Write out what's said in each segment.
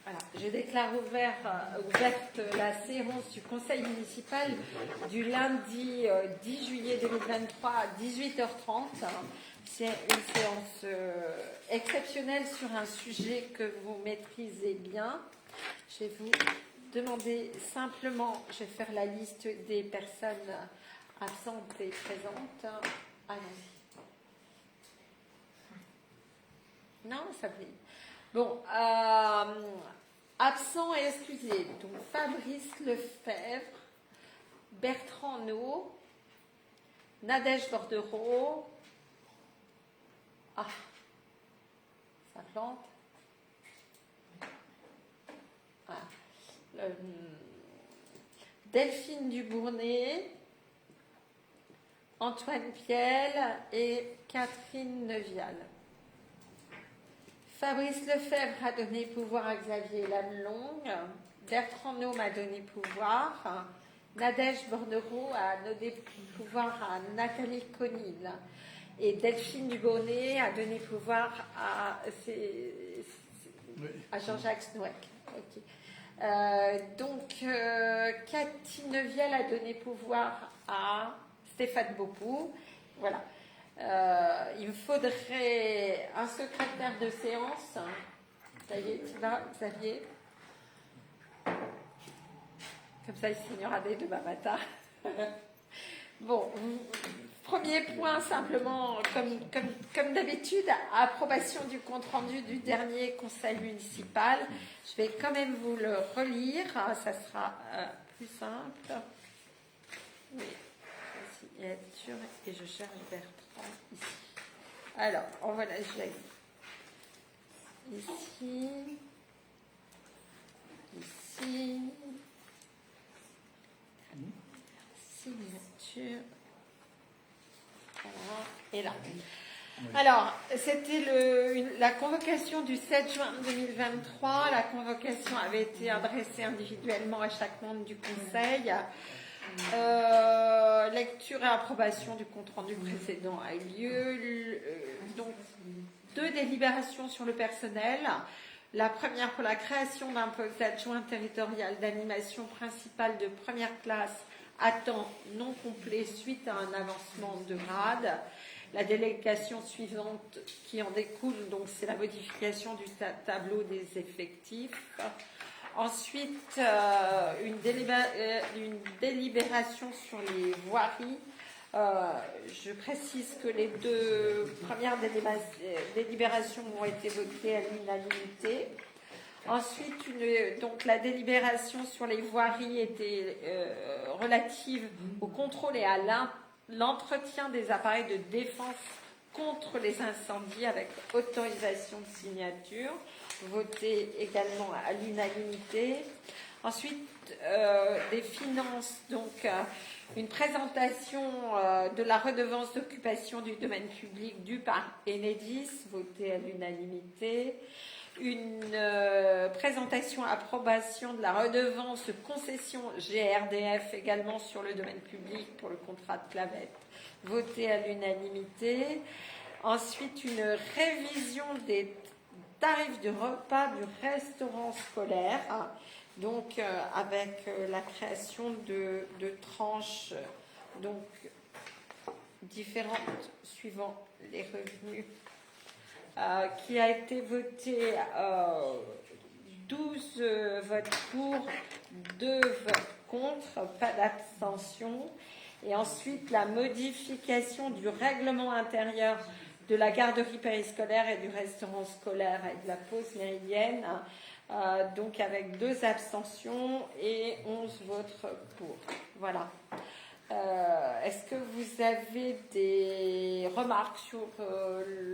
Voilà, je déclare ouverte la séance du Conseil municipal du lundi 10 juillet 2023 à 18h30. C'est une séance exceptionnelle sur un sujet que vous maîtrisez bien. Je vais vous demander simplement, je vais faire la liste des personnes absentes et présentes. Allons-y. Non, ça plaît. Bon, absent et excusé. Donc Fabrice Lefebvre, Bertrand No, Nadège Bordereau. Ah, ça plante. Ah. Delphine Dubournay, Antoine Piel et Catherine Neuvial. Fabrice Lefebvre a donné pouvoir à Xavier Lamelong. Bertrand No m'a donné pouvoir. Nadège Bordereau a donné pouvoir à Nathalie Conil. Et Delphine Dubournay a donné pouvoir à Jean-Jacques Snouek. Okay. Cathy Neuviel a donné pouvoir à Stéphane Beaupoux. Voilà. Il me faudrait un secrétaire de séance. Ça y est, tu vas, Xavier. Comme ça, il signera dès demain matin. Bon, premier point, simplement, comme d'habitude, approbation du compte-rendu du dernier conseil municipal. Je vais quand même vous le relire, ça sera plus simple. Oui, signature, et je cherche Bertrand ici. Alors, on va la gérer. Ici. Signature. Voilà. Et là. Alors, c'était la convocation du 7 juin 2023. La convocation avait été adressée individuellement à chaque membre du conseil. Lecture et approbation du compte-rendu précédent a eu lieu. Donc, 2 délibérations sur le personnel. La première pour la création d'un poste d'adjoint territorial d'animation principale de première classe à temps non complet suite à un avancement de grade. La délégation suivante qui en découle, donc c'est la modification du tableau des effectifs. Ensuite, une délibération sur les voiries. Je précise que les 2 premières délibérations ont été votées à l'unanimité. Ensuite, donc la délibération sur les voiries était relative au contrôle et à l'entretien des appareils de défense contre les incendies avec autorisation de signature, votée également à l'unanimité. Ensuite, des finances, donc une présentation de la redevance d'occupation du domaine public due par Enedis, votée à l'unanimité. Une présentation approbation de la redevance de concession GRDF également sur le domaine public pour le contrat de Clavette, votée à l'unanimité. Ensuite, une révision des tarifs de repas du restaurant scolaire, donc avec la création de tranches donc différentes suivant les revenus. Qui a été voté 12 votes pour, 2 votes contre, pas d'abstention. Et ensuite, la modification du règlement intérieur de la garderie périscolaire et du restaurant scolaire et de la pause méridienne, donc avec 2 abstentions et 11 votes pour. Voilà. Est-ce que vous avez des remarques sur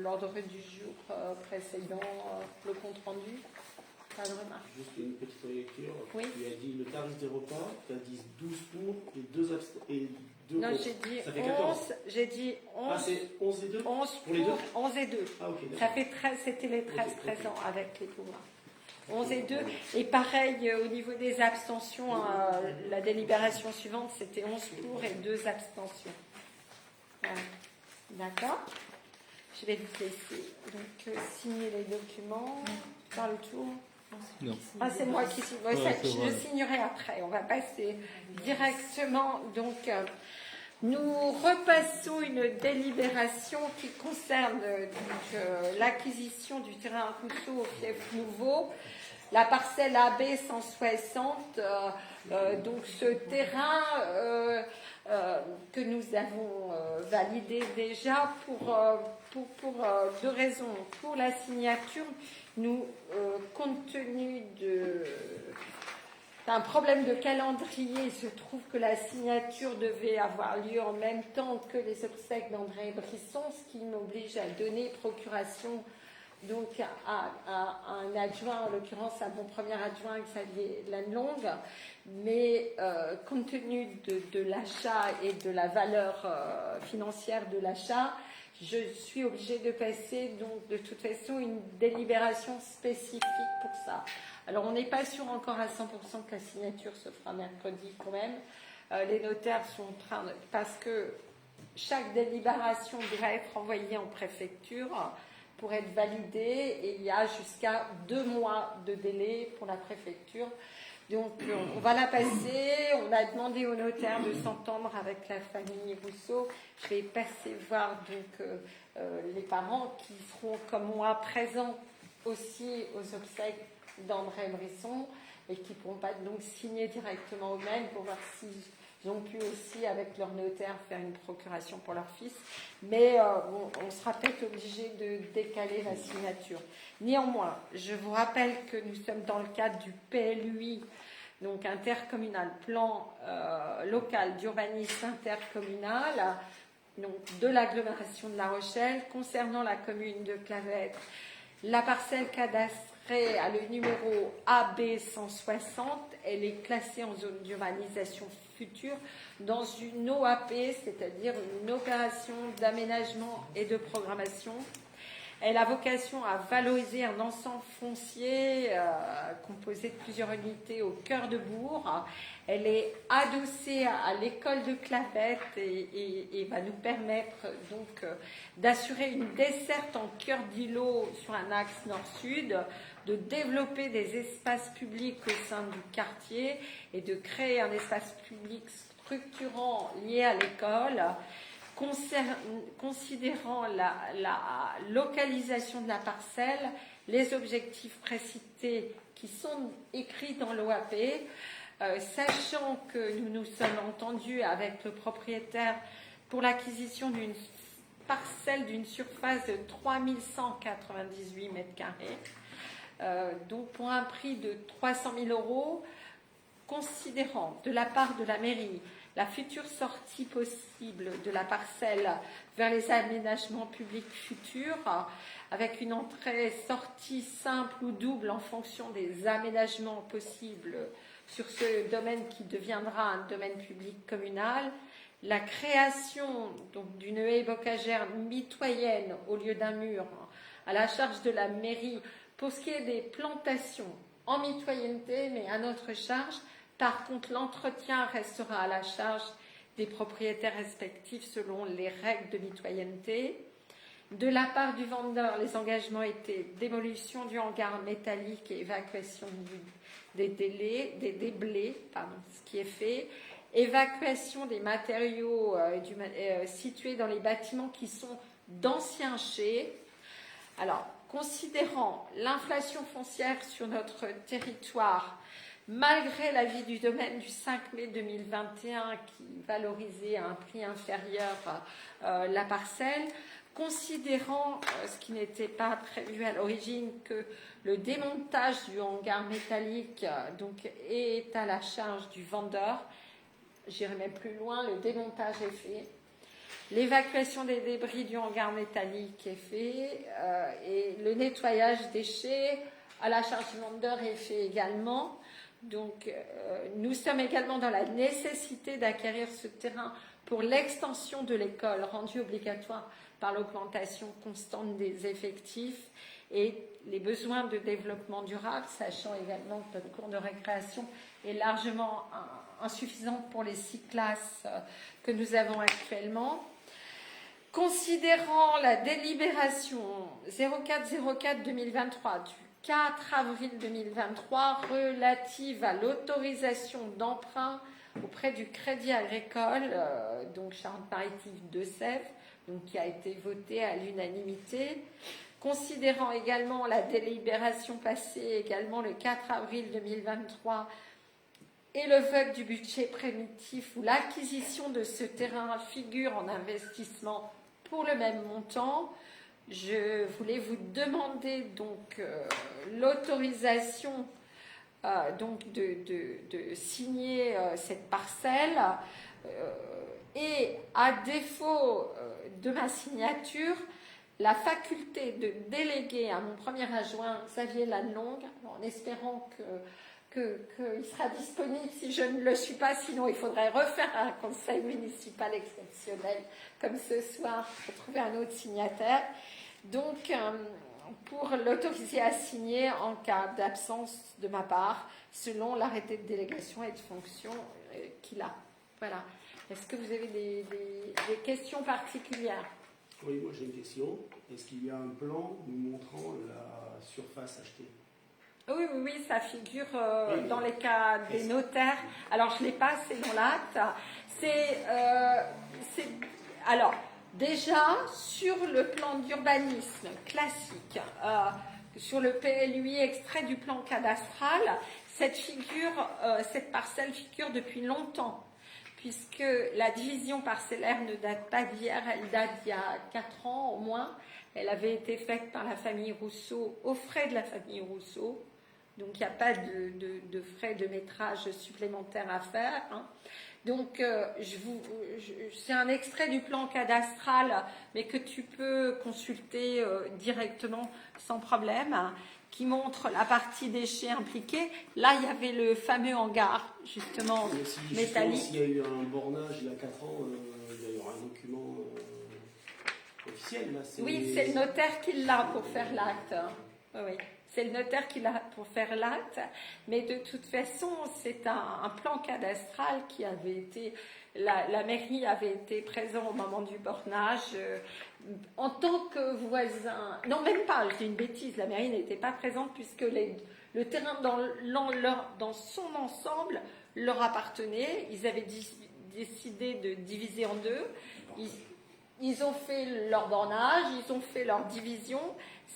l'ordre du jour précédent, le compte rendu? Pas de remarques. Juste une petite lecture. Oui. Tu as dit le tarif des repas, tu as dit 12 pour et 2 Non, contre. j'ai dit ça fait 11. 14. J'ai dit 11. Ah, c'est 11 et 2 11 pour les 2 11 et 2. Ah, ok. Ça fait 13, c'était les 13 présents avec les pouvoirs. 11 et 2. Et pareil, au niveau des abstentions, la délibération suivante, c'était 11 pour et 2 abstentions. Voilà. D'accord. Je vais vous laisser donc signer les documents. Faire le tour. Non. Ah, c'est moi qui signe. Ouais, c'est Je vrai. le signerai après. On va passer directement. Donc, nous repassons une délibération qui concerne l'acquisition du terrain Rousseau au Fief Nouveau, la parcelle AB 160. Donc, ce terrain que nous avons validé déjà pour deux raisons. Pour la signature, nous, compte tenu d'un problème de calendrier, il se trouve que la signature devait avoir lieu en même temps que les obsèques d'André Brisson, ce qui m'oblige à donner procuration donc à un adjoint, en l'occurrence à mon premier adjoint Xavier Lannelongue, mais compte tenu de l'achat et de la valeur financière de l'achat, je suis obligée de passer donc de toute façon une délibération spécifique pour ça. Alors on n'est pas sûr encore à 100% que la signature se fera mercredi quand même. Les notaires sont en train de... Parce que chaque délibération doit être envoyée en préfecture pour être validée et il y a jusqu'à 2 mois de délai pour la préfecture. Donc on va la passer, on a demandé au notaire de s'entendre avec la famille Rousseau. Je vais percevoir donc les parents qui seront comme moi présents aussi aux obsèques d'André Brisson et qui ne pourront pas donc signer directement eux-mêmes pour voir s'ils ont pu aussi avec leur notaire faire une procuration pour leur fils. Mais on sera peut-être obligé de décaler la signature. Néanmoins, je vous rappelle que nous sommes dans le cadre du PLUI, donc intercommunal, plan local d'urbanisme intercommunal, donc de l'agglomération de La Rochelle, concernant la commune de Clavette, la parcelle cadastrée a le numéro AB 160, elle est classée en zone d'urbanisation future dans une OAP, c'est-à-dire une opération d'aménagement et de programmation. Elle a vocation à valoriser un ensemble foncier composé de plusieurs unités au cœur de bourg. Elle est adossée à l'école de Clavette et va nous permettre donc d'assurer une desserte en cœur d'îlot sur un axe nord-sud, de développer des espaces publics au sein du quartier et de créer un espace public structurant lié à l'école. Considérant la localisation de la parcelle, les objectifs précités qui sont écrits dans l'OAP, sachant que nous nous sommes entendus avec le propriétaire pour l'acquisition d'une parcelle d'une surface de 3198 mètres carrés, donc pour un prix de 300 000 €, considérant de la part de la mairie la future sortie possible de la parcelle vers les aménagements publics futurs, avec une entrée-sortie simple ou double en fonction des aménagements possibles sur ce domaine qui deviendra un domaine public communal, la création donc d'une haie bocagère mitoyenne au lieu d'un mur à la charge de la mairie pour ce qui est des plantations en mitoyenneté, mais à notre charge. Par contre, l'entretien restera à la charge des propriétaires respectifs selon les règles de mitoyenneté. De la part du vendeur, les engagements étaient démolition du hangar métallique et évacuation des déblais, ce qui est fait, évacuation des matériaux situés dans les bâtiments qui sont d'anciens chais. Alors, considérant l'inflation foncière sur notre territoire, malgré l'avis du domaine du 5 mai 2021 qui valorisait à un prix inférieur la parcelle, considérant, ce qui n'était pas prévu à l'origine, que le démontage du hangar métallique donc, est à la charge du vendeur, j'irai même plus loin, le démontage est fait. L'évacuation des débris du hangar métallique est fait et le nettoyage des déchets à la charge du vendeur est fait également. Donc, nous sommes également dans la nécessité d'acquérir ce terrain pour l'extension de l'école, rendue obligatoire par l'augmentation constante des effectifs et les besoins de développement durable, sachant également que notre cours de récréation est largement insuffisante pour les 6 classes que nous avons actuellement. Considérant la délibération 0404-2023 du 4 avril 2023 relative à l'autorisation d'emprunt auprès du Crédit Agricole, donc Charente-Maritime de Sèvres, donc qui a été votée à l'unanimité. Considérant également la délibération passée également le 4 avril 2023 et le vote du budget primitif où l'acquisition de ce terrain figure en investissement pour le même montant, je voulais vous demander donc l'autorisation donc de signer cette parcelle et à défaut de ma signature, la faculté de déléguer à mon premier adjoint Xavier Lannelongue, en espérant qu'il sera disponible si je ne le suis pas, sinon il faudrait refaire un conseil municipal exceptionnel comme ce soir pour trouver un autre signataire. Donc, pour l'autoriser à signer en cas d'absence de ma part, selon l'arrêté de délégation et de fonction qu'il a. Voilà. Est-ce que vous avez des questions particulières ? Oui, moi j'ai une question. Est-ce qu'il y a un plan nous montrant la surface achetée ? Oui, ça figure dans les cas des notaires. Alors, je ne l'ai pas, c'est dans l'acte. Alors, déjà, sur le plan d'urbanisme classique, sur le PLUI extrait du plan cadastral, cette parcelle figure depuis longtemps, puisque la division parcellaire ne date pas d'hier, elle date d'il y a 4 ans au moins. Elle avait été faite par la famille Rousseau, aux frais de la famille Rousseau. Donc, il n'y a pas de frais de métrage supplémentaires à faire. Hein. Donc, c'est un extrait du plan cadastral, mais que tu peux consulter directement sans problème, hein, qui montre la partie déchets impliquée. Là, il y avait le fameux hangar, justement, métallique. S'il y a eu un bornage il y a 4 ans, il y aura un document officiel. Là, oui, c'est le notaire qui l'a pour faire l'acte. Oui. C'est le notaire qui l'a pour faire l'acte, mais de toute façon, c'est un plan cadastral qui avait été... La mairie avait été présente au moment du bornage en tant que voisin. Non, même pas, j'ai une bêtise, la mairie n'était pas présente puisque le terrain dans son ensemble leur appartenait. Ils avaient décidé de diviser en deux. Ils ont fait leur bornage, ils ont fait leur division.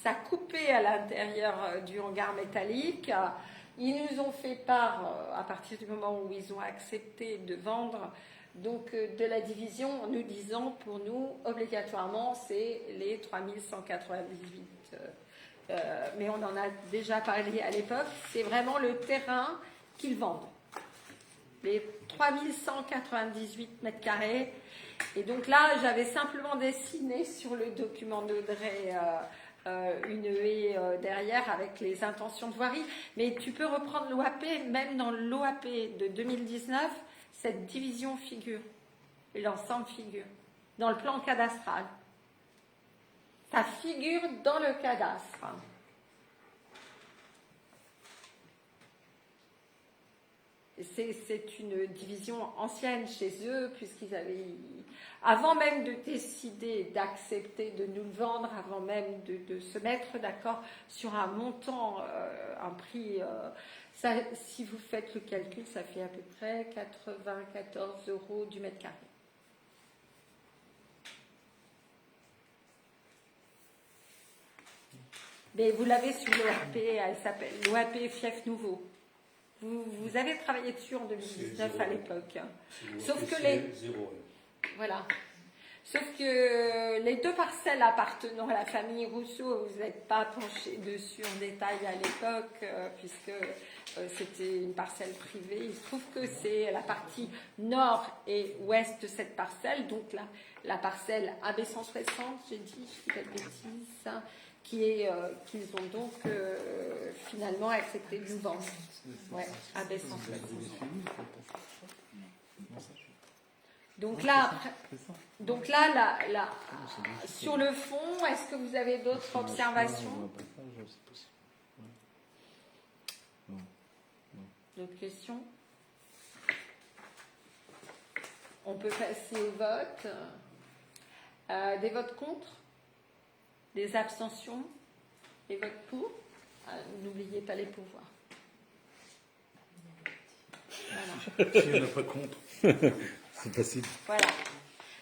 Ça coupait à l'intérieur du hangar métallique. Ils nous ont fait part, à partir du moment où ils ont accepté de vendre donc, de la division, en nous disant, pour nous, obligatoirement, c'est les 3198. Mais on en a déjà parlé à l'époque. C'est vraiment le terrain qu'ils vendent. Les 3198 mètres carrés. Et donc là, j'avais simplement dessiné sur le document d'Audrey... une haie derrière avec les intentions de voirie, mais tu peux reprendre l'OAP, même dans l'OAP de 2019, cette division figure, l'ensemble figure, dans le plan cadastral. Ça figure dans le cadastre. C'est une division ancienne chez eux, puisqu'ils avaient... Avant même de décider d'accepter de nous le vendre, avant même de se mettre d'accord sur un montant, un prix, ça, si vous faites le calcul, ça fait à peu près 94 € du mètre carré. Mais vous l'avez sur l'OAP, elle s'appelle l'OAP Fief Nouveau. Vous avez travaillé dessus en 2019 à l'époque. Sauf que voilà. Sauf que les deux parcelles appartenant à la famille Rousseau, vous n'êtes pas penché dessus en détail à l'époque, puisque c'était une parcelle privée. Il se trouve que c'est la partie nord et ouest de cette parcelle, donc la parcelle AB160, j'ai dit, je dis pas de bêtises, hein, qu'ils ont donc finalement accepté de nous vendre. Ouais, AB160. Donc là, sur le fond, est-ce que vous avez d'autres observations? D'autres questions? On peut passer au vote. Des votes contre? Des abstentions? Des votes pour? N'oubliez pas les pouvoirs. Voilà. Si on n'a pas contre. C'est facile. Voilà.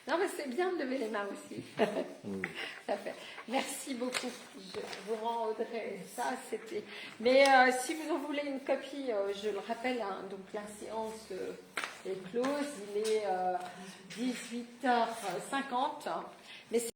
Non, mais c'est bien de lever les mains aussi. Ça fait. Merci beaucoup. Je vous rends Audrey. Ça, c'était. Mais si vous en voulez une copie, je le rappelle, hein, donc la séance est close. Il est 18h50. Mais